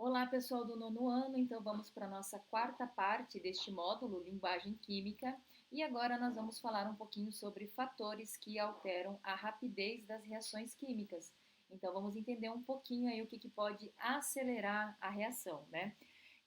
Olá, pessoal do nono ano. Então, vamos para a nossa quarta parte deste módulo, Linguagem Química. E agora nós vamos falar um pouquinho sobre fatores que alteram a rapidez das reações químicas. Então, vamos entender um pouquinho aí o que pode acelerar a reação, né?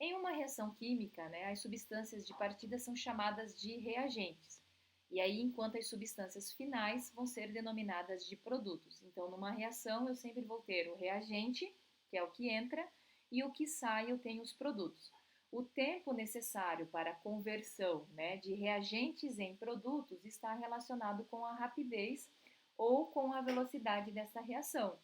Em uma reação química, né, as substâncias de partida são chamadas de reagentes. E aí, enquanto as substâncias finais vão ser denominadas de produtos. Então, numa reação, eu sempre vou ter o reagente, que é o que entra, e o que sai eu tenho os produtos. O tempo necessário para a conversão, né, de reagentes em produtos está relacionado com a rapidez ou com a velocidade dessa reação.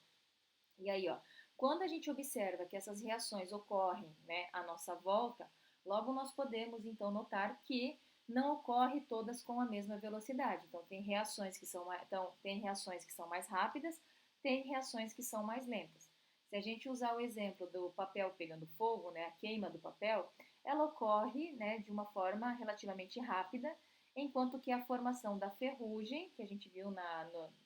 E aí, ó, quando a gente observa que essas reações ocorrem, né, à nossa volta, logo nós podemos então notar que não ocorre todas com a mesma velocidade. Então tem reações que são mais rápidas, tem reações que são mais lentas. Se a gente usar o exemplo do papel pegando fogo, né, a queima do papel, ela ocorre, né, de uma forma relativamente rápida, enquanto que a formação da ferrugem, que a gente viu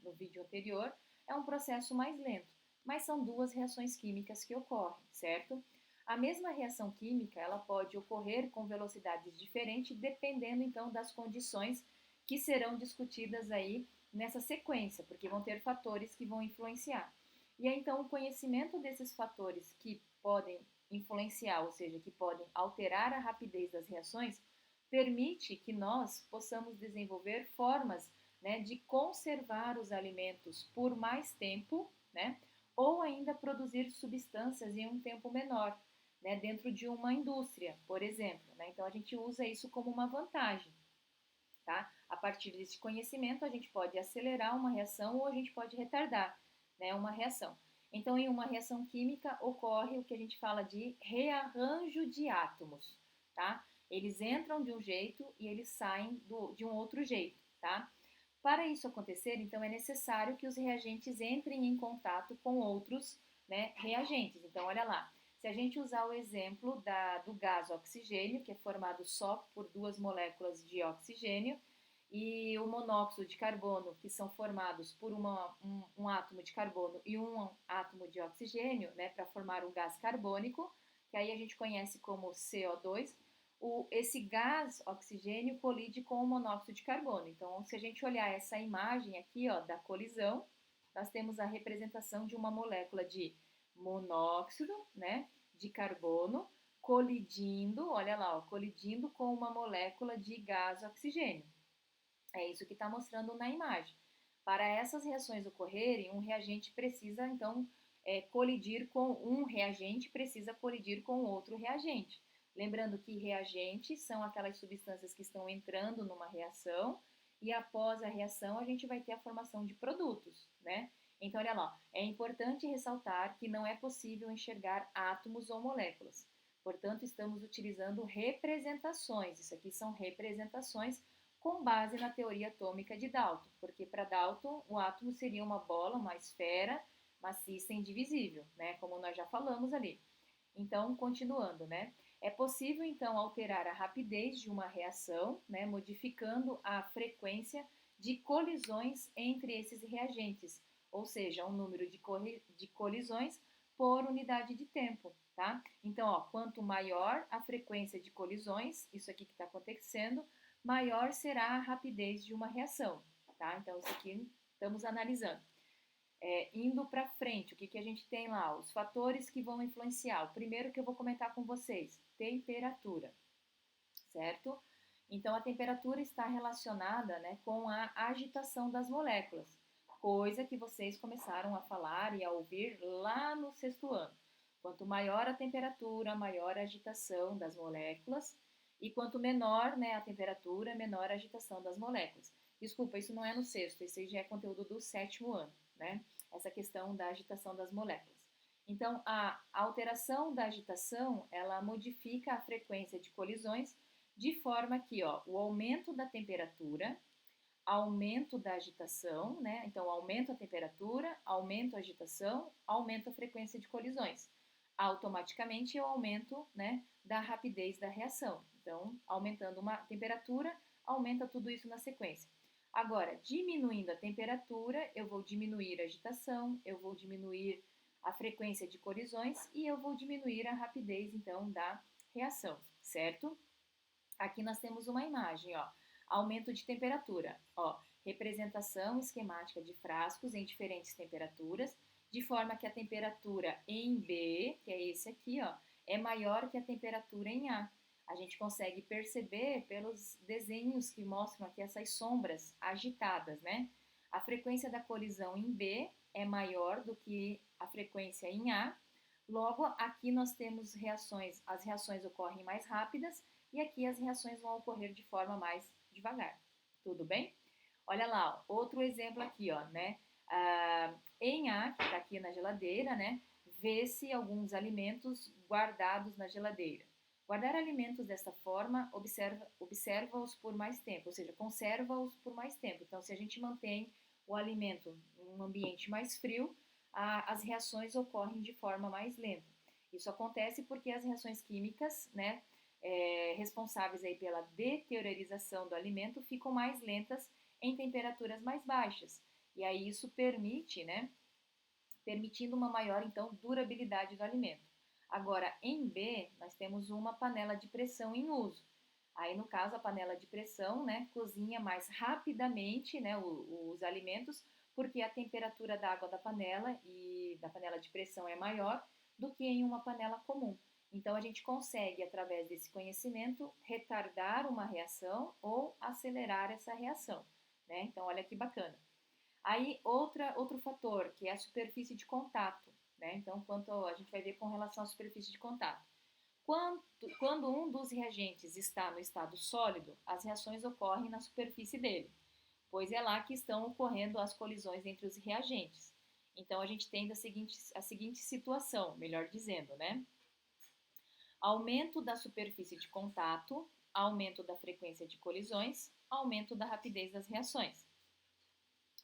no vídeo anterior, é um processo mais lento, mas são duas reações químicas que ocorrem, certo? A mesma reação química, ela pode ocorrer com velocidades diferentes, dependendo então das condições que serão discutidas aí nessa sequência, porque vão ter fatores que vão influenciar. E aí, então, o conhecimento desses fatores que podem influenciar, ou seja, que podem alterar a rapidez das reações, permite que nós possamos desenvolver formas, né, de conservar os alimentos por mais tempo, né, ou ainda produzir substâncias em um tempo menor, né, dentro de uma indústria, por exemplo. Né? Então, a gente usa isso como uma vantagem. Tá? A partir desse conhecimento, a gente pode acelerar uma reação ou a gente pode retardar, né, uma reação. Então, em uma reação química, ocorre o que a gente fala de rearranjo de átomos. Tá? Eles entram de um jeito e eles saem de um outro jeito. Tá? Para isso acontecer, então, é necessário que os reagentes entrem em contato com outros, né, reagentes. Então, olha lá, se a gente usar o exemplo do gás oxigênio, que é formado só por duas moléculas de oxigênio, e o monóxido de carbono, que são formados por um átomo de carbono e um átomo de oxigênio, né, para formar o gás carbônico, que aí a gente conhece como CO2, esse gás oxigênio colide com o monóxido de carbono. Então, se a gente olhar essa imagem aqui, ó, da colisão, nós temos a representação de uma molécula de monóxido, né, de carbono, colidindo, olha lá, ó, colidindo com uma molécula de gás oxigênio. É isso que está mostrando na imagem. Para essas reações ocorrerem, um reagente precisa, então, colidir com um reagente, precisa colidir com outro reagente. Lembrando que reagentes são aquelas substâncias que estão entrando numa reação e após a reação a gente vai ter a formação de produtos, né? Então, olha lá, é importante ressaltar que não é possível enxergar átomos ou moléculas. Portanto, estamos utilizando representações. Isso aqui são representações com base na teoria atômica de Dalton, porque para Dalton o átomo seria uma bola, uma esfera maciça e indivisível, né? Como nós já falamos ali. Então, continuando, né? É possível então alterar a rapidez de uma reação, né, modificando a frequência de colisões entre esses reagentes, ou seja, um número de colisões por unidade de tempo, tá? Então, ó, quanto maior a frequência de colisões, isso aqui que está acontecendo, maior será a rapidez de uma reação, tá? Então, isso aqui estamos analisando. Indo para frente, o que a gente tem lá? Os fatores que vão influenciar. O primeiro que eu vou comentar com vocês, temperatura, certo? Então, a temperatura está relacionada, né, com a agitação das moléculas, coisa que vocês começaram a falar e a ouvir lá no sexto ano. Quanto maior a temperatura, maior a agitação das moléculas, e quanto menor, né, a temperatura, menor a agitação das moléculas. Desculpa, isso não é no sexto, isso já é conteúdo do sétimo ano, né? Essa questão da agitação das moléculas. Então, a alteração da agitação, ela modifica a frequência de colisões de forma que, ó, o aumento da temperatura, aumento da agitação, né? Então, aumenta a temperatura, aumenta a agitação, aumenta a frequência de colisões. Automaticamente, eu aumento, né, da rapidez da reação. Então, aumentando uma temperatura, aumenta tudo isso na sequência. Agora, diminuindo a temperatura, eu vou diminuir a agitação, eu vou diminuir a frequência de colisões e eu vou diminuir a rapidez, então, da reação, certo? Aqui nós temos uma imagem, ó, aumento de temperatura, ó, representação esquemática de frascos em diferentes temperaturas, de forma que a temperatura em B, que é esse aqui, ó, é maior que a temperatura em A. A gente consegue perceber pelos desenhos que mostram aqui essas sombras agitadas, né? A frequência da colisão em B é maior do que a frequência em A. Logo, aqui nós temos reações, as reações ocorrem mais rápidas e aqui as reações vão ocorrer de forma mais devagar. Tudo bem? Olha lá, ó, outro exemplo aqui, ó, né? Em A, que está aqui na geladeira, né? Vê-se alguns alimentos guardados na geladeira. Guardar alimentos desta forma, observa-os por mais tempo, ou seja, conserva-os por mais tempo. Então, se a gente mantém o alimento em um ambiente mais frio, as reações ocorrem de forma mais lenta. Isso acontece porque as reações químicas, né, responsáveis aí pela deteriorização do alimento ficam mais lentas em temperaturas mais baixas. E aí isso permite, né, permitindo uma maior, então, durabilidade do alimento. Agora, em B, nós temos uma panela de pressão em uso. Aí, no caso, a panela de pressão, né, cozinha mais rapidamente, né, os alimentos, porque a temperatura da água da panela e da panela de pressão é maior do que em uma panela comum. Então, a gente consegue, através desse conhecimento, retardar uma reação ou acelerar essa reação, né? Então, olha que bacana. Aí, outro fator, que é a superfície de contato, né? Então, quanto a gente vai ver com relação à superfície de contato. Quando um dos reagentes está no estado sólido, as reações ocorrem na superfície dele, pois é lá que estão ocorrendo as colisões entre os reagentes. Então, a gente tem a seguinte situação, melhor dizendo, né? Aumento da superfície de contato, aumento da frequência de colisões, aumento da rapidez das reações.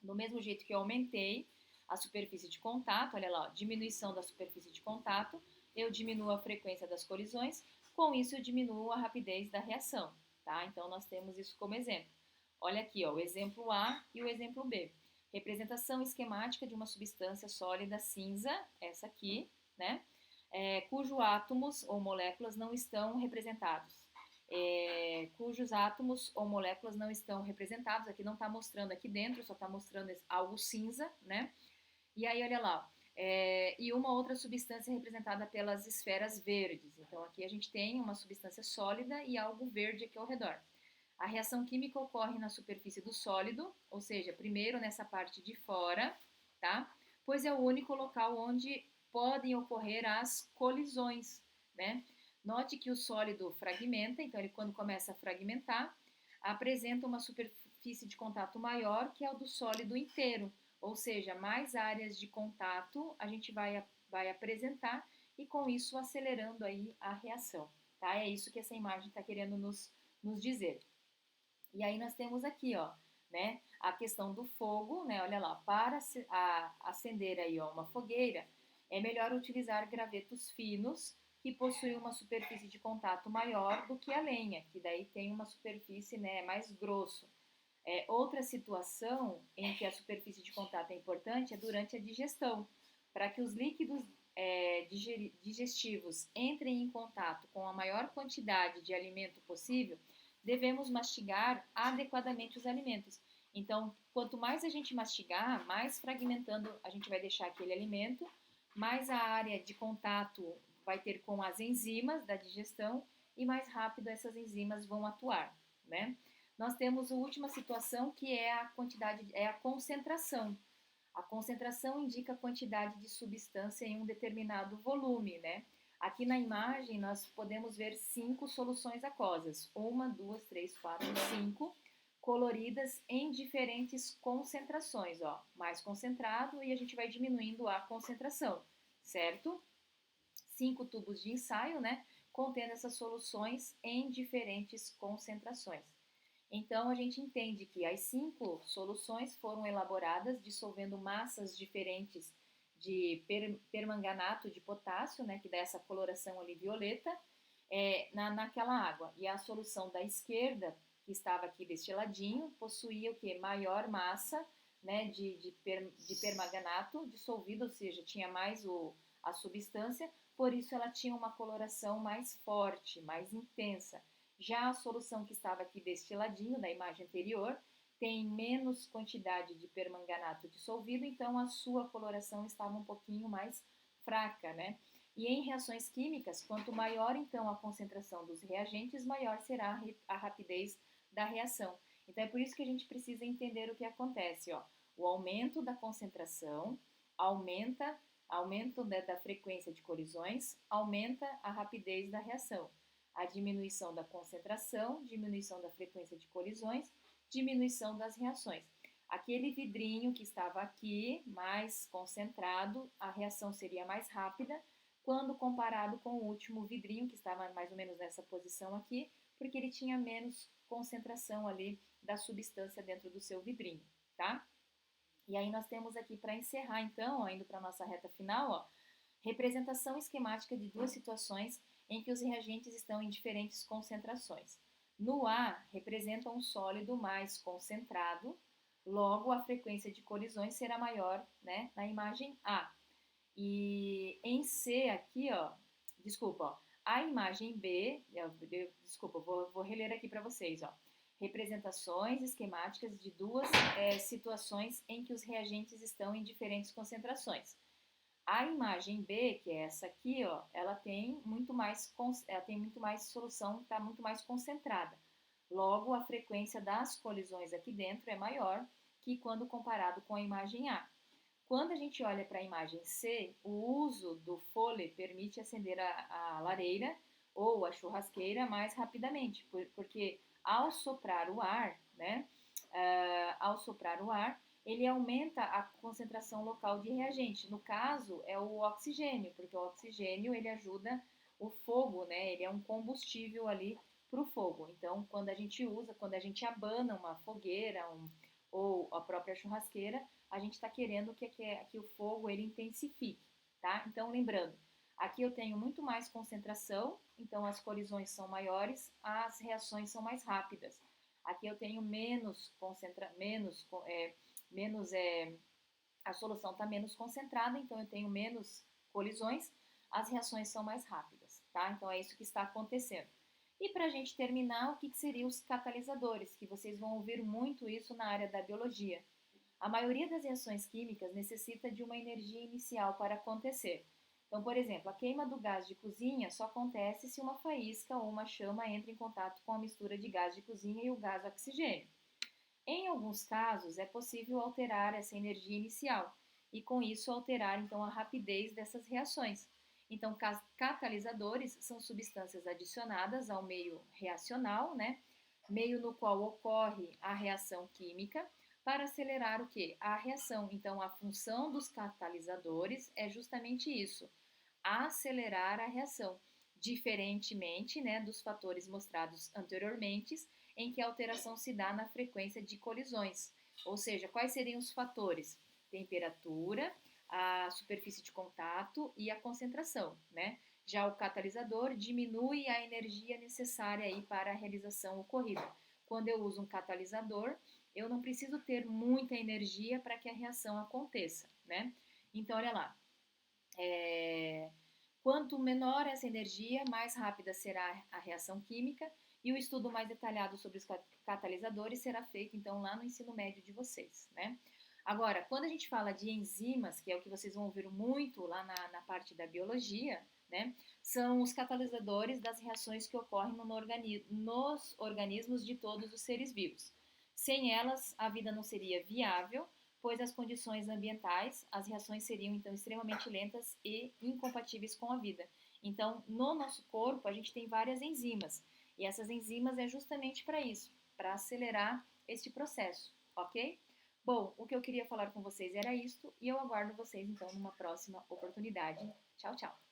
Do mesmo jeito que eu aumentei a superfície de contato, olha lá, ó, diminuição da superfície de contato, eu diminuo a frequência das colisões, com isso eu diminuo a rapidez da reação, tá? Então nós temos isso como exemplo. Olha aqui, ó, o exemplo A e o exemplo B. Representação esquemática de uma substância sólida cinza, essa aqui, né? Cujo átomos ou moléculas não estão representados. Cujos átomos ou moléculas não estão representados, aqui não está mostrando aqui dentro, só está mostrando algo cinza, né? E aí, olha lá, e uma outra substância representada pelas esferas verdes. Então, aqui a gente tem uma substância sólida e algo verde aqui ao redor. A reação química ocorre na superfície do sólido, ou seja, primeiro nessa parte de fora, tá? Pois é o único local onde podem ocorrer as colisões, né? Note que o sólido fragmenta, então ele quando começa a fragmentar, apresenta uma superfície de contato maior que a do sólido inteiro, ou seja, mais áreas de contato a gente vai apresentar e com isso acelerando aí a reação, tá? É isso que essa imagem está querendo nos dizer. E aí nós temos aqui, ó, né, a questão do fogo, né, olha lá, para acender aí, ó, uma fogueira, é melhor utilizar gravetos finos que possuem uma superfície de contato maior do que a lenha, que daí tem uma superfície, né, mais grosso. Outra situação em que a superfície de contato é importante é durante a digestão, para que os líquidos digestivos entrem em contato com a maior quantidade de alimento possível, devemos mastigar adequadamente os alimentos. Então, quanto mais a gente mastigar, mais fragmentando a gente vai deixar aquele alimento, mais a área de contato vai ter com as enzimas da digestão e mais rápido essas enzimas vão atuar, né? Nós temos a última situação que é a quantidade, é a concentração. A concentração indica a quantidade de substância em um determinado volume, né? Aqui na imagem nós podemos ver 5 soluções aquosas, 1, 2, 3, 4, 5, coloridas em diferentes concentrações, ó, mais concentrado e a gente vai diminuindo a concentração, certo? 5 tubos de ensaio, né, contendo essas soluções em diferentes concentrações. Então, a gente entende que as 5 soluções foram elaboradas dissolvendo massas diferentes de permanganato de potássio, né, que dá essa coloração ali violeta, naquela água. E a solução da esquerda, que estava aqui deste ladinho, possuía o que? Maior massa, né, de permanganato dissolvido, ou seja, tinha mais a substância, por isso ela tinha uma coloração mais forte, mais intensa. Já a solução que estava aqui deste ladinho, da imagem anterior, tem menos quantidade de permanganato dissolvido, então a sua coloração estava um pouquinho mais fraca, né? E em reações químicas, quanto maior então a concentração dos reagentes, maior será a rapidez da reação. Então é por isso que a gente precisa entender o que acontece, ó. O aumento da concentração aumento da frequência de colisões, aumenta a rapidez da reação. A diminuição da concentração, diminuição da frequência de colisões, diminuição das reações. Aquele vidrinho que estava aqui, mais concentrado, a reação seria mais rápida, quando comparado com o último vidrinho, que estava mais ou menos nessa posição aqui, porque ele tinha menos concentração ali da substância dentro do seu vidrinho, tá? E aí nós temos aqui para encerrar, então, ó, indo para a nossa reta final, ó, representação esquemática de duas situações em que os reagentes estão em diferentes concentrações. No A, representa um sólido mais concentrado, logo a frequência de colisões será maior, né, na imagem A. E em C aqui, ó, desculpa, ó, a imagem B, desculpa, vou reler aqui para vocês, ó. Representações esquemáticas de duas situações em que os reagentes estão em diferentes concentrações. A imagem B, que é essa aqui, ó, ela tem muito mais solução, está muito mais concentrada. Logo, a frequência das colisões aqui dentro é maior que quando comparado com a imagem A. Quando a gente olha para a imagem C, o uso do fole permite acender a lareira ou a churrasqueira mais rapidamente, porque ao soprar o ar, né, ao soprar o ar, ele aumenta a concentração local de reagente. No caso, é o oxigênio, porque o oxigênio ele ajuda o fogo, né, ele é um combustível ali para o fogo. Então, quando a gente abana uma fogueira ou a própria churrasqueira, a gente está querendo que o fogo ele intensifique, tá? Então, lembrando, aqui eu tenho muito mais concentração, então as colisões são maiores, as reações são mais rápidas. Aqui eu tenho a solução está menos concentrada, então eu tenho menos colisões, as reações são mais rápidas, tá? Então é isso que está acontecendo. E para a gente terminar, o que seriam os catalisadores, que vocês vão ouvir muito isso na área da biologia. A maioria das reações químicas necessita de uma energia inicial para acontecer. Então, por exemplo, a queima do gás de cozinha só acontece se uma faísca ou uma chama entra em contato com a mistura de gás de cozinha e o gás oxigênio. Em alguns casos, é possível alterar essa energia inicial e, com isso, alterar então a rapidez dessas reações. Então, catalisadores são substâncias adicionadas ao meio reacional, né? Meio no qual ocorre a reação química, para acelerar o que? A reação. Então, a função dos catalisadores é justamente isso, acelerar a reação, diferentemente, né, dos fatores mostrados anteriormente, em que a alteração se dá na frequência de colisões. Ou seja, quais seriam os fatores? Temperatura, a superfície de contato e a concentração, né? Já o catalisador diminui a energia necessária aí para a realização ocorrida. Quando eu uso um catalisador, eu não preciso ter muita energia para que a reação aconteça, né? Então, olha lá. Quanto menor essa energia, mais rápida será a reação química e o estudo mais detalhado sobre os catalisadores será feito, então, lá no ensino médio de vocês, né? Agora, quando a gente fala de enzimas, que é o que vocês vão ouvir muito lá na parte da biologia, né? São os catalisadores das reações que ocorrem nos organismos de todos os seres vivos. Sem elas, a vida não seria viável, pois as condições ambientais, as reações seriam então extremamente lentas e incompatíveis com a vida. Então, no nosso corpo, a gente tem várias enzimas, e essas enzimas é justamente para isso, para acelerar este processo, ok? Bom, o que eu queria falar com vocês era isto, e eu aguardo vocês então numa próxima oportunidade. Tchau, tchau!